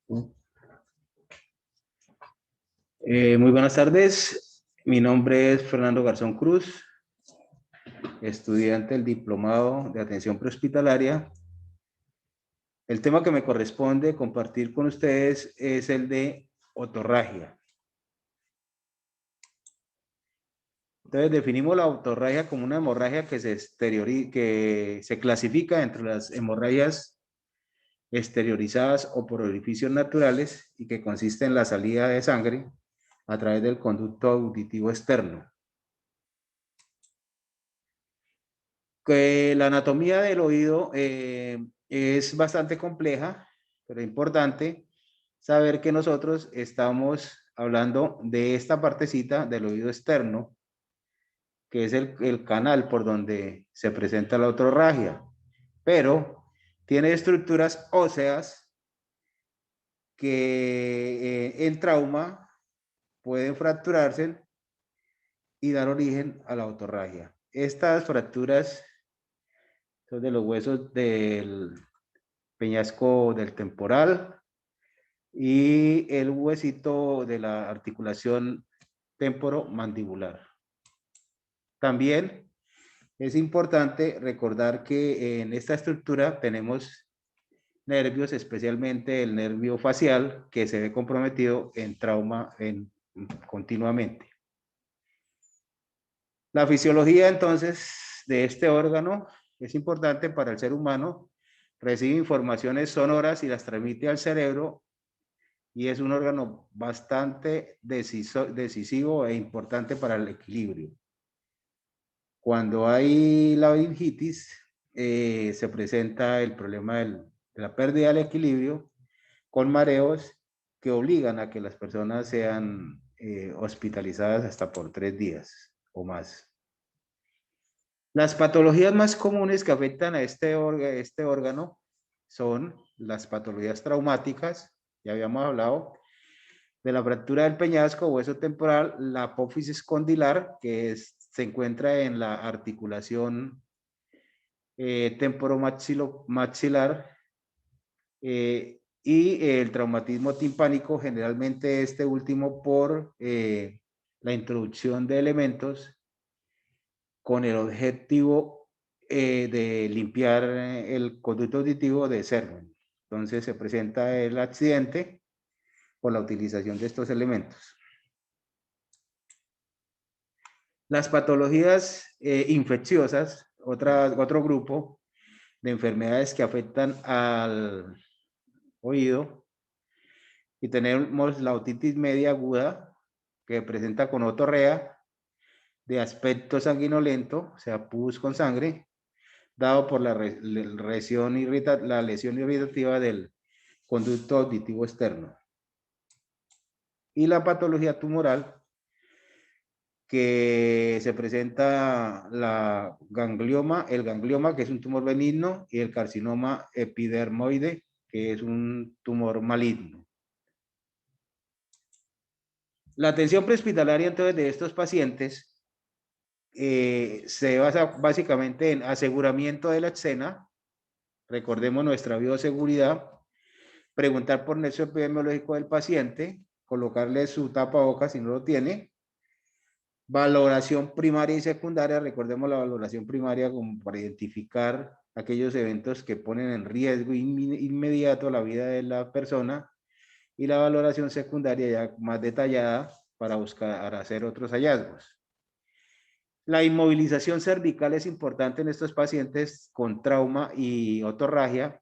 Muy buenas tardes. Mi nombre es Fernando Garzón Cruz, estudiante del Diplomado de Atención Prehospitalaria. El tema que me corresponde compartir con ustedes es el de otorragia. Entonces definimos la otorragia como una hemorragia que se clasifica entre las hemorragias exteriorizadas o por orificios naturales y que consiste en la salida de sangre a través del conducto auditivo externo. Que la anatomía del oído es bastante compleja, pero es importante saber que nosotros estamos hablando de esta partecita del oído externo, que es el canal por donde se presenta la otorragia, pero tiene estructuras óseas que en trauma pueden fracturarse y dar origen a la otorragia. Estas fracturas son de los huesos del peñasco del temporal y el huesito de la articulación temporomandibular. También es importante recordar que en esta estructura tenemos nervios, especialmente el nervio facial, que se ve comprometido en trauma continuamente. La fisiología entonces de este órgano es importante para el ser humano. Recibe informaciones sonoras y las transmite al cerebro y es un órgano bastante decisivo e importante para el equilibrio. Cuando hay laringitis, se presenta el problema de la pérdida del equilibrio con mareos que obligan a que las personas sean hospitalizadas hasta por 3 días o más. Las patologías más comunes que afectan a este órgano son las patologías traumáticas, ya habíamos hablado, de la fractura del peñasco, hueso temporal, la apófisis condilar, que se encuentra en la articulación temporomaxilar, y el traumatismo timpánico, generalmente este último por la introducción de elementos con el objetivo de limpiar el conducto auditivo de Sermon. Entonces se presenta el accidente por la utilización de estos elementos. Las patologías infecciosas, otro grupo de enfermedades que afectan al oído, y tenemos la otitis media aguda, que presenta con otorrea, de aspecto sanguinolento, o sea, pus con sangre, dado por la lesión irritativa del conducto auditivo externo. Y la patología tumoral, que se presenta el ganglioma, que es un tumor benigno, y el carcinoma epidermoide, que es un tumor maligno. La atención prehospitalaria entonces de estos pacientes se basa básicamente en aseguramiento de la escena, recordemos nuestra bioseguridad, preguntar por nexo epidemiológico del paciente, colocarle su tapabocas si no lo tiene, valoración primaria y secundaria, recordemos la valoración primaria como para identificar aquellos eventos que ponen en riesgo inmediato la vida de la persona, y la valoración secundaria ya más detallada para buscar hacer otros hallazgos. La inmovilización cervical es importante en estos pacientes con trauma y otorragia.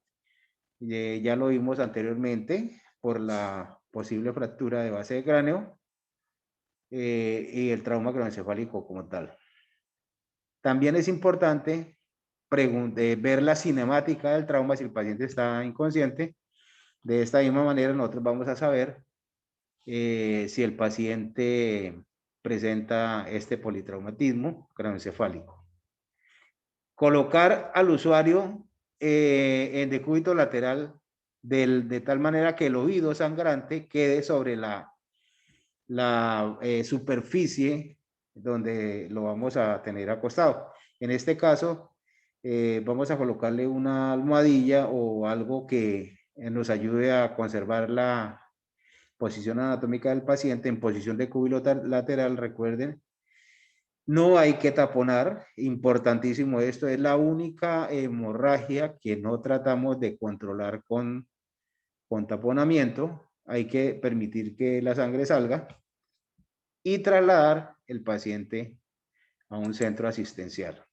Ya lo vimos anteriormente por la posible fractura de base de cráneo y el trauma craneoencefálico como tal. También es importante ver la cinemática del trauma si el paciente está inconsciente. De esta misma manera nosotros vamos a saber si el paciente presenta este politraumatismo craneoencefálico. Colocar al usuario en decúbito lateral de tal manera que el oído sangrante quede sobre la superficie donde lo vamos a tener acostado. En este caso, vamos a colocarle una almohadilla o algo que nos ayude a conservar la posición anatómica del paciente en posición de cúbito lateral. Recuerden, no hay que taponar, importantísimo esto, es la única hemorragia que no tratamos de controlar con taponamiento. Hay que permitir que la sangre salga y trasladar el paciente a un centro asistencial.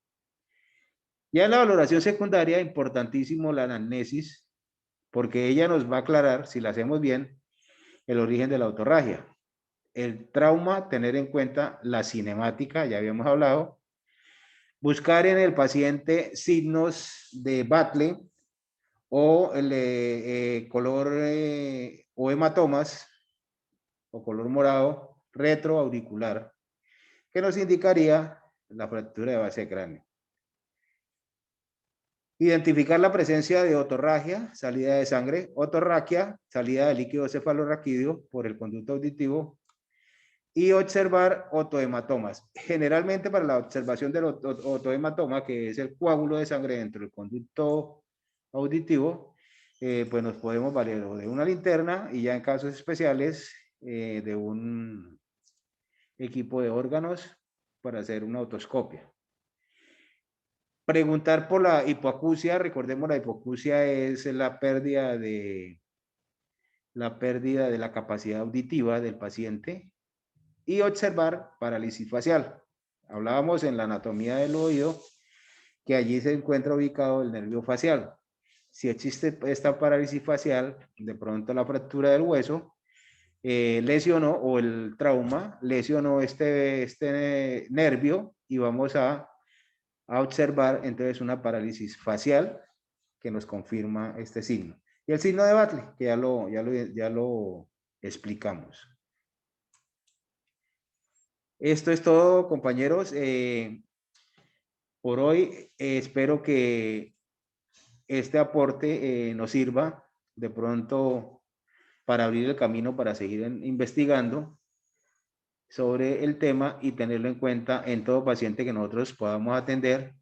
Ya en la valoración secundaria, importantísimo la anamnesis, porque ella nos va a aclarar, si la hacemos bien, el origen de la otorragia. El trauma, tener en cuenta la cinemática, ya habíamos hablado. Buscar en el paciente signos de Battle o el color o hematomas o color morado retroauricular, que nos indicaría la fractura de base de cráneo. Identificar la presencia de otorragia, salida de sangre, otorraquia, salida de líquido cefalorraquídeo por el conducto auditivo, y observar otohematomas. Generalmente para la observación del otohematoma, que es el coágulo de sangre dentro del conducto auditivo, pues nos podemos valer de una linterna y ya en casos especiales de un equipo de órganos para hacer una otoscopia. Preguntar por la hipoacusia, recordemos la hipoacusia es la pérdida de la capacidad auditiva del paciente, y observar parálisis facial. Hablábamos en la anatomía del oído que allí se encuentra ubicado el nervio facial. Si existe esta parálisis facial, de pronto la fractura del hueso lesionó, o el trauma lesionó este nervio, y vamos a observar entonces una parálisis facial que nos confirma este signo. Y el signo de Battle, que ya lo explicamos. Esto es todo, compañeros. Por hoy espero que este aporte nos sirva de pronto para abrir el camino para seguir investigando sobre el tema y tenerlo en cuenta en todo paciente que nosotros podamos atender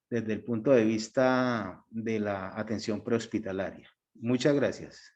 desde el punto de vista de la atención prehospitalaria. Muchas gracias.